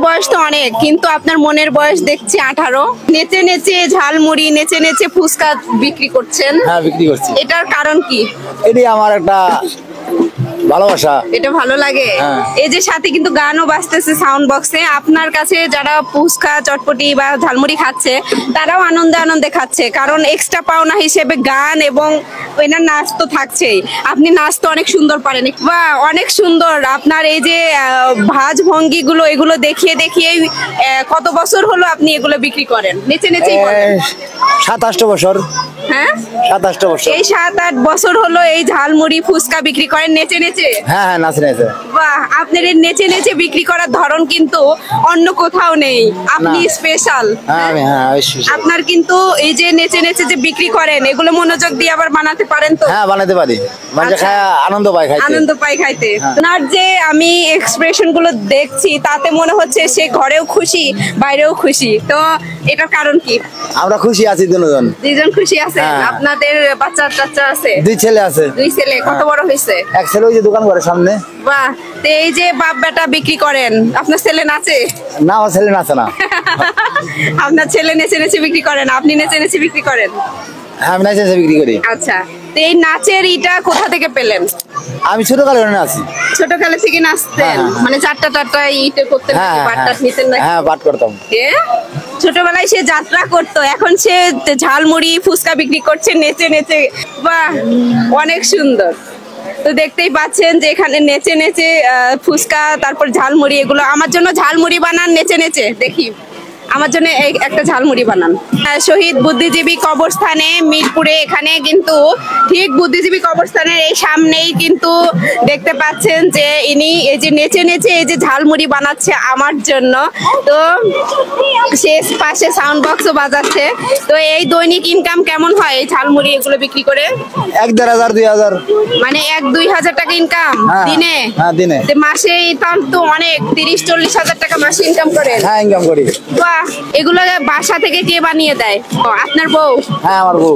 বয়স তো অনেক, কিন্তু আপনার মনের বয়স দেখছি 18। নেচে নেচে ঝালমুড়ি, নেচে নেচে ফুচকা বিক্রি করছেন। হ্যাঁ, বিক্রি করছি। এটার কারণ কি? এটি আমার একটা ভালোবাসা। এটা ভালো লাগে। এই যে সাথে কিন্তু গানও বাজতেছে সাউন্ড বক্সে। আপনার কাছে যারা ফুচকা চটপটি বা ঝালমুড়ি খাচ্ছে তারাও আনন্দে আনন্দে খাচ্ছে, কারণ এক্সট্রা পাওনা হিসেবে গান এবং এনার নাচ তো থাকছেই। আপনি নাচ তো অনেক সুন্দর পারেন, বা অনেক সুন্দর আপনার এই যে ভাজ ভঙ্গি গুলো, এগুলো দেখিয়ে দেখিয়ে কত বছর হলো আপনি এগুলো বিক্রি করেন নেচে নেচেই? 27 বছর। হ্যাঁ, 27 বছর। এই 7-8 বছর হলো এই ঝালমুড়ি ফুচকা বিক্রি করেন নেচে নেচে? হ্যাঁ হ্যাঁ, নাচে নাচে। বাহ, আপনার এই নেচে নেচে বিক্রি করার ধরন কিন্তু অন্য কোথাও নেই, আপনি স্পেশাল। আপনার কিন্তু এই যে নেচে নেচে যে বিক্রি করেন, এগুলো মনোযোগ দিয়ে আবার বানাতে পারেন তো? হ্যাঁ, বানাতে পারি। মানে আনন্দ পাই খাইতে। আনন্দ পাই খাইতে। আপনার যে আমি এক্সপ্রেশন গুলো দেখছি তাতে মনে হচ্ছে সে ঘরেও খুশি বাইরেও খুশি, তো এটার কারণ কি? আমরা খুশি আছি দুজন। দুইজন খুশি আছেন? আপনাদের বাচ্চা টাচ্চা আছে? 2 ছেলে আছে। 2 ছেলে? কত বড় হয়েছে? এক ছেলে ওই যে দোকান করে সামনে। বাহ, তো এই যে বাপ বেটা বিক্রি করেন, আপনার ছেলে নাচে? না, আমার ছেলে নাচে না। আপনার ছেলে নেচে নেচে বিক্রি করেন, আপনি নেচে নেচে বিক্রি করেন? হ্যাঁ, আমি নাচে বিক্রি করি। আচ্ছা, তো এই নাচের ইটা কোথা থেকে পেলেন? আমি ছোটকালে নাচি। ছোটকালে থেকে নাচতেন? মানে চারটা ইটে করতেন, পাটটা নিতেন না? হ্যাঁ, পাট করতাম। ছোটবেলায় সে যাত্রা করতো, এখন সে ঝালমুড়ি ফুচকা বিক্রি করছে নেচে নেচে। বাহ, অনেক সুন্দর। তো দেখতেই পাচ্ছেন যে এখানে নেচে নেচে ফুচকা, তারপর ঝালমুড়ি, এগুলো আমার জন্য ঝালমুড়ি বানান নেচে নেচে, দেখি আমার জন্য একটা ঝালমুড়ি বানান। শহীদ বুদ্ধিজীবী কবরস্থানে মিরপুরে, এখানে কিন্তু ঠিক বুদ্ধিজীবী কবরস্থানের এই সামনেই কিন্তু দেখতে পাচ্ছেন যে ইনি এই যে নেচে নেচে এই যে ঝালমুড়ি বানাচ্ছে আমার জন্য। তো শেষ পাশে সাউন্ড বক্সও বাজাচ্ছে। তো এই দৈনিক ইনকাম কেমন হয় এই ঝালমুড়ি এগুলো বিক্রি করে? 1-1,500 2,000। মানে 1-2 হাজার টাকা ইনকাম দিনে? হ্যাঁ, দিনে। মাসে তো অনেক 30-40 হাজার টাকা মাসে ইনকাম করে? হ্যাঁ, ইনকাম করি। বাহ, এগুলো বাসা থেকে কে বানিয়ে দেয়? আপনার বউ? হ্যাঁ, আমার বউ।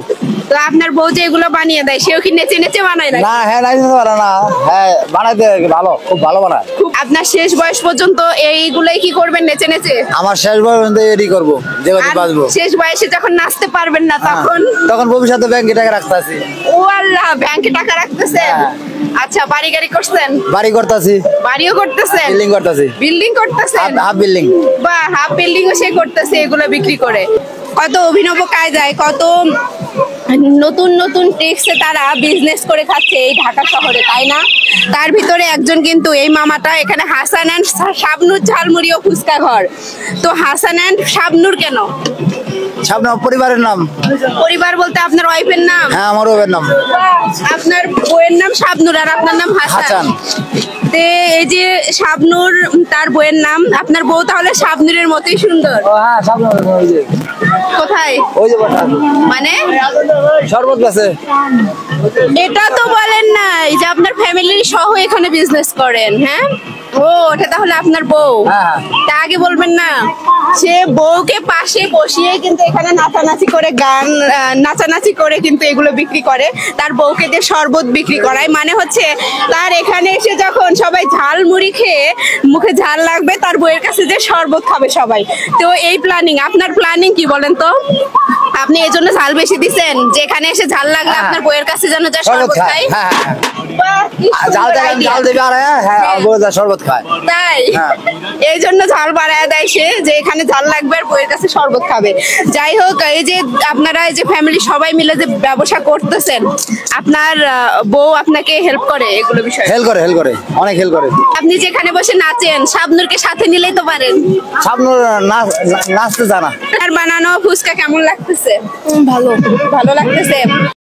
তো আপনার বউ যে এগুলো বানিয়ে দেয়, সেও কি নেচে নেচে বানায় না? না, হ্যাঁ, নাচতে পারে না। হ্যাঁ, বানাইতে ভালো, খুব ভালো বানায়। আপনার শেষ বয়স পর্যন্ত এইগুলাই কি করবেন নেচে নেচে? আমার শেষ বয়স পর্যন্ত এডি করব, যে কথা বাঁচবো। শেষ বয়সে যখন নাচতে পারবেন না তখন ভবিষ্যতে ব্যাংকে টাকা রাখতেছি। ও আল্লাহ, ব্যাংকে টাকা রাখতেছেন? আচ্ছা, বাড়ি গাড়ি করছেন? বাড়ি করতেছি। বাড়িও করতেছেন? বিল্ডিং করতেছি। বিল্ডিং করতেছেন? Half building. বাহ, হাফ বিল্ডিং ও সে করতেছে এগুলো বিক্রি করে। কত অভিনব কায়দায়, কত নতুন নতুন ট্রিক্সে তারা বিজনেস করে খাচ্ছে এই ঢাকা শহরে, তাই না? তার ভিতরে একজন কিন্তু এই মামাটা, এখানে হাসান এন্ড শাবনুর ঝালমুড়ি ও ফুচকা ঘর। তো হাসান এন্ড শাবনুর কেন? শাবনুর পরিবারের নাম। পরিবার বলতে আপনার ওয়াইফের নাম? হ্যাঁ, আমার ওয়াইফের নাম। আপনার বউয়ের নাম শাবনুর আর আপনার নাম হাসান। এই যে শাবনুর তার বউয়ের নাম, আপনার বউ তাহলে শাবনুরের মতোই সুন্দর? হ্যাঁ, শাবনুর। কোথায়? ওই যে বসা। মানে শরবত আছে। এটা তো বলেন না যে আপনার ফ্যামিলির সহ এখানে বিজনেস করেন? হ্যাঁ, ও ওটা তাহলে আপনার বউ? তা আগে বলবেন না। সে বউকে পাশে বসিয়ে কিন্তু এখানে নাচানাচি করে, গান নাচানাচি করে কিন্তু এগুলো বিক্রি করে। তার বউকে দিয়ে শরবত বিক্রি করায়, মানে হচ্ছে তার এখানে এসে যখন সবাই ঝাল মুড়ি খেয়ে মুখে ঝাল লাগবে, তার বউয়ের কাছে যে শরবত খাবে সবাই। তো এই প্ল্যানিং, আপনার প্ল্যানিং কি বলেন তো? আপনি এই জন্য ঝাল বেশি দিচ্ছেন যে এখানে এসে ঝাল লাগলে আপনার বউয়ের কাছে যেন যা শরবত খায়? শরবত খায়, তাই এই জন্য ঝাল বাড়ায় দেয় সে, যে এখানে ঝাল লাগবে আর বউয়ের কাছে শরবত খাবে। যাই হোক, এই যে আপনারা এই যে ফ্যামিলি সবাই মিলে যে ব্যবসা করতেছেন, আপনার বউ আপনাকে হেল্প করে এগুলো বিষয়ে? হেল্প করে, অনেক হেল্প করে। আপনি যেখানে বসে নাচেন, শাবনুরকে সাথে নিলেই তো পারেন। শাবনুর নাচতে জানা। আর বানানো ফুচকা কেমন লাগতেছে? ভালো লাগতেছে।